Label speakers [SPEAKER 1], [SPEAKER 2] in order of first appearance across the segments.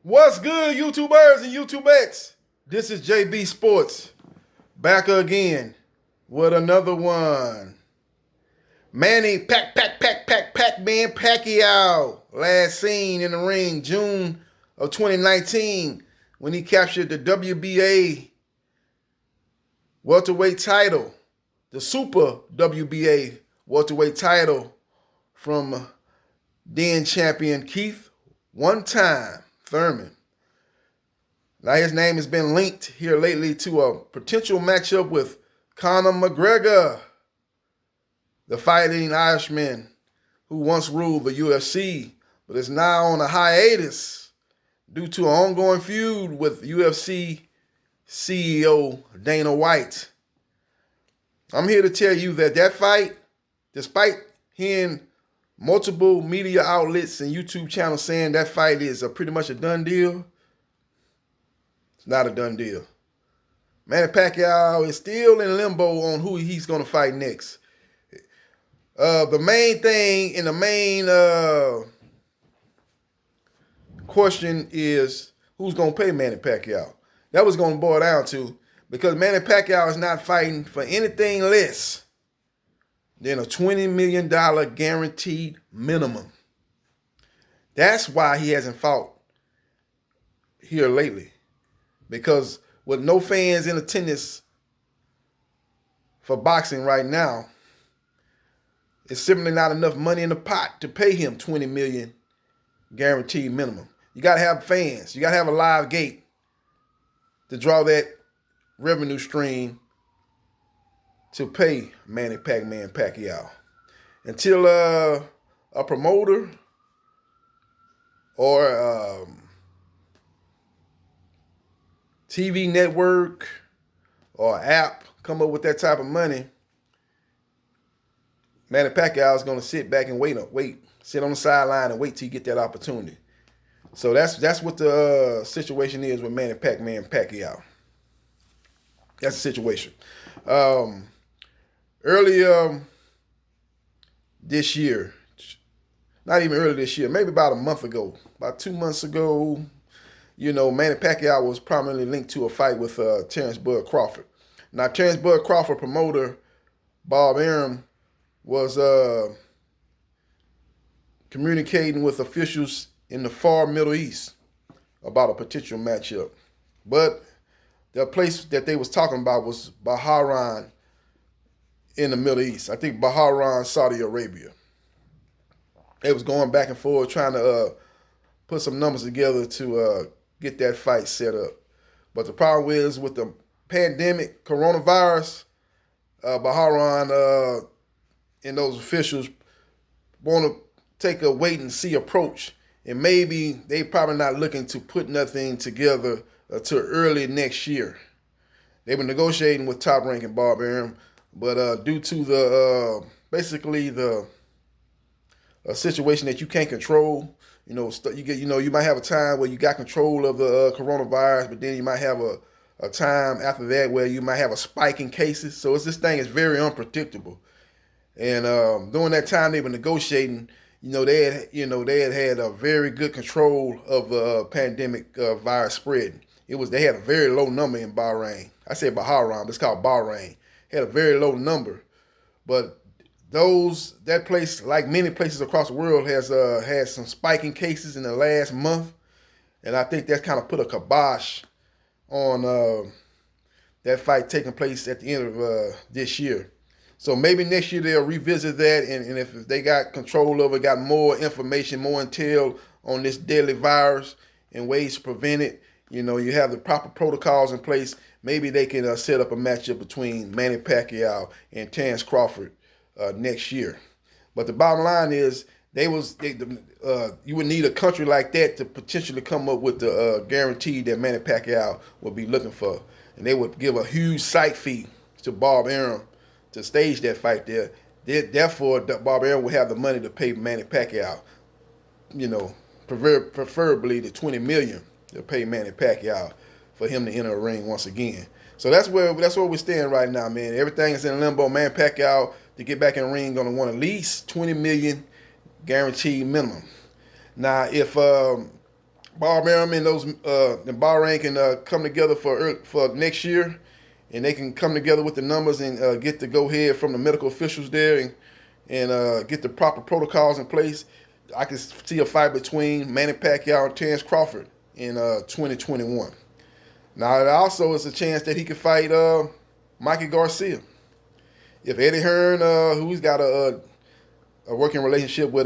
[SPEAKER 1] What's good, YouTubers and YouTubettes? This is JB Sports back again with another one. Manny Man Pacquiao, last seen in the ring June of 2019 when he captured the WBA welterweight title, the Super WBA welterweight title from then champion Keith one time Thurman. Now his name has been linked here lately to a potential matchup with Conor McGregor, the fighting Irishman who once ruled the UFC, but is now on a hiatus due to an ongoing feud with UFC CEO Dana White. I'm here to tell you that fight, despite hearing multiple media outlets and YouTube channels saying that fight is pretty much a done deal, it's not a done deal. Manny Pacquiao is still in limbo on who he's going to fight next. The main thing and the main question is who's going to pay Manny Pacquiao. That was going to boil down to, because Manny Pacquiao is not fighting for anything less than a $20 million guaranteed minimum. That's why he hasn't fought here lately. Because with no fans in attendance for boxing right now, it's simply not enough money in the pot to pay him $20 million guaranteed minimum. You got to have fans. You got to have a live gate to draw that revenue stream to pay Manny Pacquiao. Until a promoter or TV network or app come up with that type of money, Manny Pacquiao is going to sit back and sit on the sideline and wait till you get that opportunity. So that's what the situation is with Manny Pacquiao. That's the situation. Earlier this year, not even earlier this year, maybe about a month ago, about 2 months ago, Manny Pacquiao was prominently linked to a fight with Terrence Bud Crawford. Now, Terrence Bud Crawford promoter Bob Arum was communicating with officials in the far Middle East about a potential matchup. But the place that they was talking about was Bahrain in the Middle East. I think Bahrain, Saudi Arabia. They was going back and forth trying to put some numbers together to get that fight set up. But the problem is with the pandemic, coronavirus, Bahrain and those officials want to take a wait and see approach. And maybe they probably not looking to put nothing together until early next year. They were negotiating with top ranking Bob Arum, but due to the basically the situation that you can't control, you might have a time where you got control of the coronavirus, but then you might have a time after that where you might have a spike in cases. So this thing is very unpredictable. And during that time they were negotiating, they had a very good control of the pandemic virus spreading. They had a very low number in Bahrain. I said Bahrain, but it's called Bahrain. Had a very low number, but that place, like many places across the world, has had some spiking cases in the last month, and I think that's kind of put a kibosh on that fight taking place at the end of this year. So maybe next year they'll revisit that, and if they got control of it, got more information, more intel on this deadly virus and ways to prevent it, you have the proper protocols in place, maybe they can set up a matchup between Manny Pacquiao and Terrence Crawford next year. But the bottom line is, you would need a country like that to potentially come up with the guarantee that Manny Pacquiao would be looking for. And they would give a huge site fee to Bob Arum to stage that fight there. Therefore, Bob Arum would have the money to pay Manny Pacquiao, preferably the $20 million to pay Manny Pacquiao for him to enter a ring once again. So that's where we're staying right now, man. Everything is in limbo. Manny Pacquiao, to get back in the ring, going to want at least $20 million guaranteed minimum. Now, if Bahrain and the Bahrain can come together for next year, and they can come together with the numbers and get the go ahead from the medical officials there and get the proper protocols in place. I can see a fight between Manny Pacquiao and Terrence Crawford in 2021. Now, it also is a chance that he could fight Mikey Garcia. If Eddie Hearn, who's got a working relationship with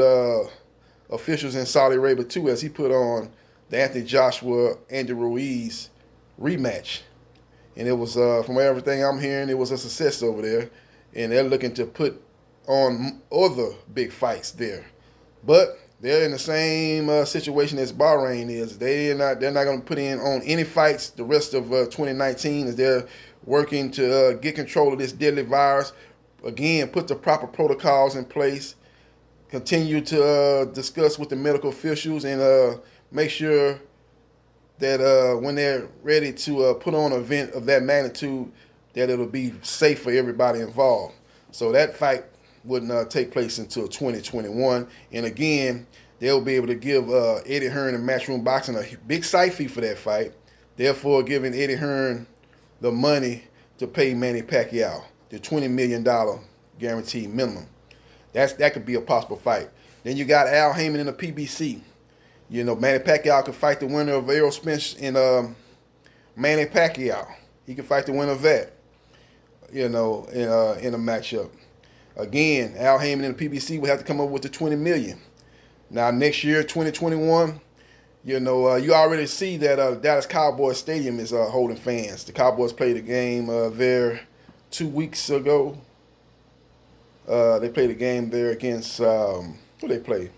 [SPEAKER 1] officials in Saudi Arabia too, as he put on the Anthony Joshua Andy Ruiz rematch, and it was from everything I'm hearing, it was a success over there, and they're looking to put on other big fights there, but they're in the same situation as Bahrain is. They're not going to put on any fights the rest of 2019 as they're working to get control of this deadly virus. Again, put the proper protocols in place. Continue to discuss with the medical officials and make sure that when they're ready to put on an event of that magnitude, that it'll be safe for everybody involved. So that fight wouldn't take place until 2021. And again, they'll be able to give Eddie Hearn and Matchroom Boxing a big site fee for that fight, therefore giving Eddie Hearn the money to pay Manny Pacquiao, the $20 million guaranteed minimum. That could be a possible fight. Then you got Al Haymon in the PBC. You know, Manny Pacquiao could fight the winner of Errol Spence and Manny Pacquiao. He could fight the winner of that, you know, in a matchup. Again, Al Haymon in the PBC would have to come up with the $20 million. Now, next year, 2021, you know, you already see that Dallas Cowboys Stadium is holding fans. The Cowboys played a game there 2 weeks ago. They played a game there against, who they played?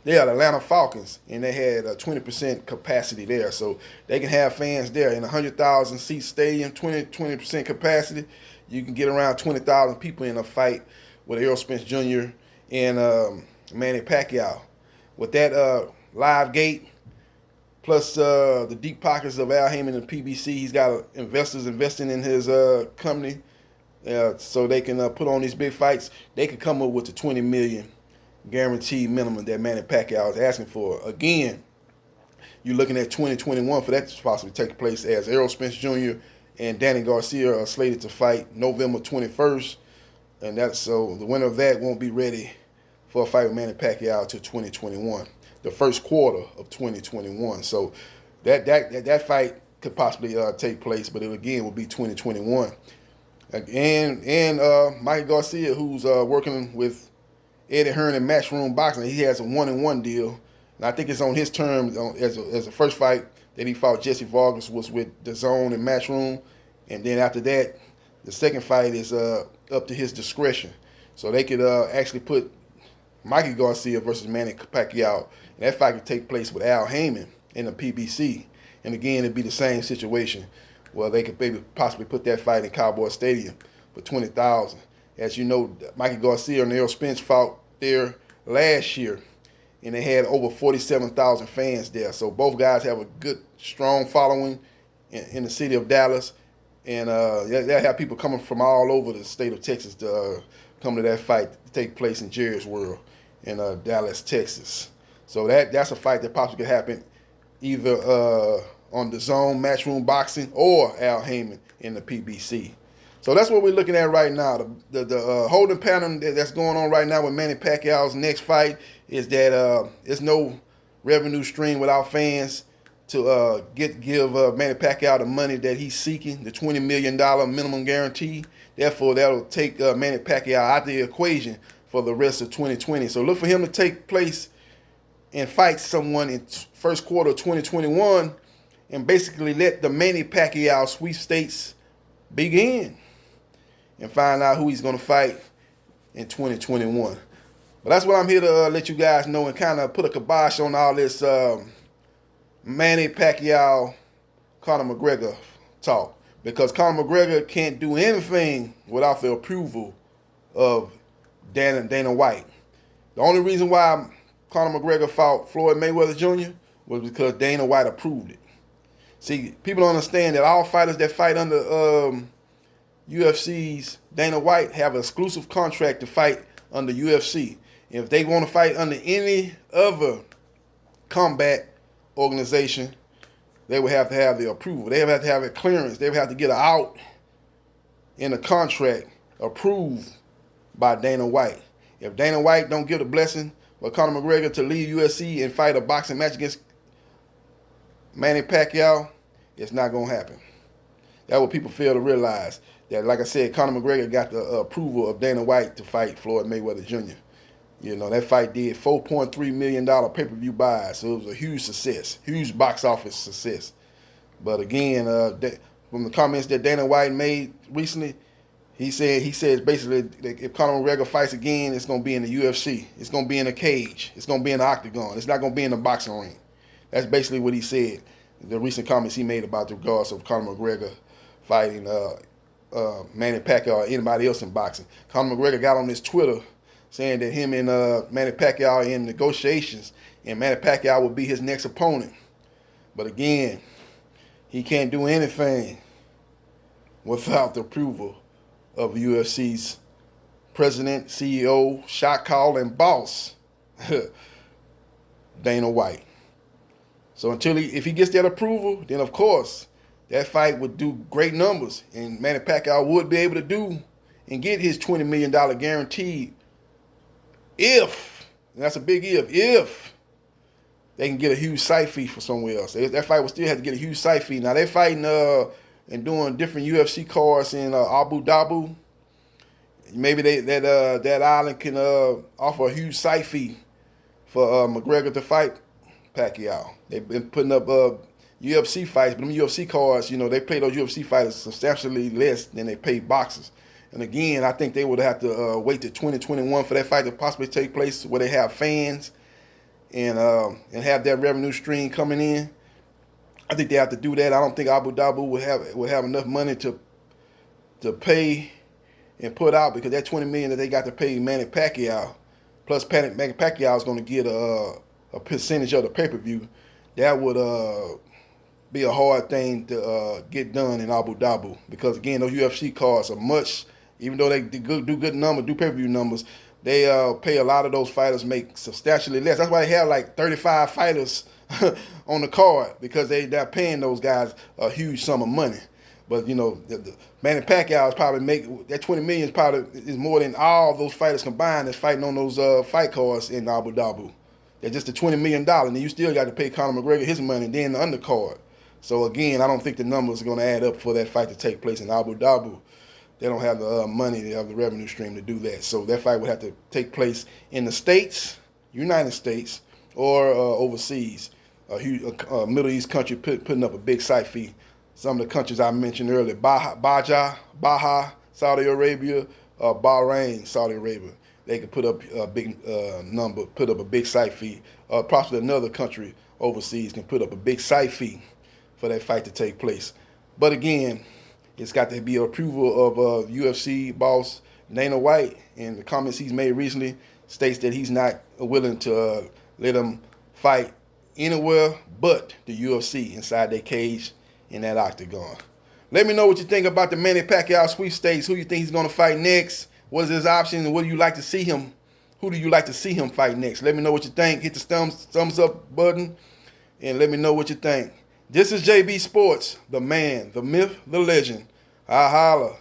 [SPEAKER 1] They are the Atlanta Falcons, and they had a 20% capacity there. So they can have fans there in a 100,000 seat stadium, 20% capacity. You can get around 20,000 people in a fight with Errol Spence Jr. and Manny Pacquiao. With that live gate, plus the deep pockets of Al Haymon and PBC, he's got investors investing in his company, so they can put on these big fights. They could come up with the $20 million guaranteed minimum that Manny Pacquiao is asking for. Again, you're looking at 2021 for that to possibly take place, as Errol Spence Jr. and Danny Garcia are slated to fight November 21st, and that's so the winner of that won't be ready for a fight with Manny Pacquiao until 2021, the first quarter of 2021. So that fight could possibly take place, but it again will be 2021. And Mikey Garcia, who's working with Eddie Hearn and Matchroom Boxing, he has a 1-1 deal, and I think it's on his terms. As the first fight that he fought Jesse Vargas was with DAZN and Matchroom, and then after that, the second fight is up to his discretion. So they could actually put Mikey Garcia versus Manny Pacquiao, and that fight could take place with Al Haymon in the PBC. And again, it'd be the same situation. Well, they could maybe possibly put that fight in Cowboy Stadium for 20,000. As you know, Mikey Garcia and Errol Spence fought there last year, and they had over 47,000 fans there. So both guys have a good, strong following in the city of Dallas, and they have people coming from all over the state of Texas to come to that fight to take place in Jerry's World in Dallas, Texas. So that's a fight that possibly could happen either on DAZN, Matchroom Boxing, or Al Haymon in the PBC. So that's what we're looking at right now. The holding pattern that's going on right now with Manny Pacquiao's next fight is that there's no revenue stream without fans to give Manny Pacquiao the money that he's seeking, the $20 million minimum guarantee. Therefore, that'll take Manny Pacquiao out of the equation for the rest of 2020. So look for him to take place and fight someone in first quarter of 2021 and basically let the Manny Pacquiao sweepstakes begin and find out who he's going to fight in 2021. But that's what I'm here to let you guys know and kind of put a kibosh on all this Manny Pacquiao, Conor McGregor talk. Because Conor McGregor can't do anything without the approval of Dana White. The only reason why Conor McGregor fought Floyd Mayweather Jr. was because Dana White approved it. See, people don't understand that all fighters that fight under UFC's Dana White have an exclusive contract to fight under UFC. If they want to fight under any other combat organization, they would have to have the approval. They would have to have a clearance. They would have to get an out in the contract approved by Dana White. If Dana White don't give the blessing for Conor McGregor to leave UFC and fight a boxing match against Manny Pacquiao, it's not going to happen. That's what people fail to realize. That, like I said, Conor McGregor got the approval of Dana White to fight Floyd Mayweather Jr. You know, that fight did $4.3 million pay-per-view buys, so it was a huge success, huge box office success. But again, from the comments that Dana White made recently, he says basically that if Conor McGregor fights again, it's going to be in the UFC. It's going to be in a cage. It's going to be in the octagon. It's not going to be in the boxing ring. That's basically what he said. The recent comments he made about the regards of Conor McGregor fighting Manny Pacquiao or anybody else in boxing. Conor McGregor got on his Twitter saying that him and Manny Pacquiao are in negotiations and Manny Pacquiao would be his next opponent. But again, he can't do anything without the approval of UFC's president, CEO, shot call, and boss, Dana White. So if he gets that approval, then of course that fight would do great numbers, and Manny Pacquiao would be able to do and get his $20 million guaranteed if, and that's a big if they can get a huge site fee for somewhere else. That fight would still have to get a huge site fee. Now they're fighting and doing different UFC cards in Abu Dhabi. Maybe that island can offer a huge site fee for McGregor to fight Pacquiao. They've been putting up UFC fights, but them UFC cards, you know, they pay those UFC fighters substantially less than they pay boxers. And again, I think they would have to wait to 2021 for that fight to possibly take place, where they have fans and have that revenue stream coming in. I think they have to do that. I don't think Abu Dhabi would have enough money to pay and put out, because that $20 million that they got to pay Manny Pacquiao, plus Manny Pacquiao is going to get a percentage of the pay-per-view. That would be a hard thing to get done in Abu Dhabi, because again, those UFC cards are much, even though they do good numbers, do pay-per-view numbers, they pay a lot of those fighters make substantially less. That's why they have like 35 fighters on the card, because they're paying those guys a huge sum of money. But you know, the Manny Pacquiao is probably that $20 million is more than all those fighters combined that's fighting on those fight cards in Abu Dhabi. They're just the $20 million, and then you still got to pay Conor McGregor his money, and then the undercard. So again, I don't think the numbers are going to add up for that fight to take place in Abu Dhabi. They don't have the money, they have the revenue stream to do that. So that fight would have to take place in the States, United States, or overseas. A Middle East country putting up a big site fee. Some of the countries I mentioned earlier, Baja, Saudi Arabia, Bahrain, Saudi Arabia. They could put up a big put up a big site fee. Possibly another country overseas can put up a big site fee for that fight to take place. But again, it's got to be approval of UFC boss Dana White, and the comments he's made recently states that he's not willing to let him fight anywhere but the UFC inside their cage in that octagon. Let me know what you think about the Manny Pacquiao sweepstakes. Who you think he's going to fight next? What is his option, and what do you like to see him? Who do you like to see him fight next? Let me know what you think. Hit the thumbs up button, and let me know what you think. This is JB Sports, the man, the myth, the legend. I holla.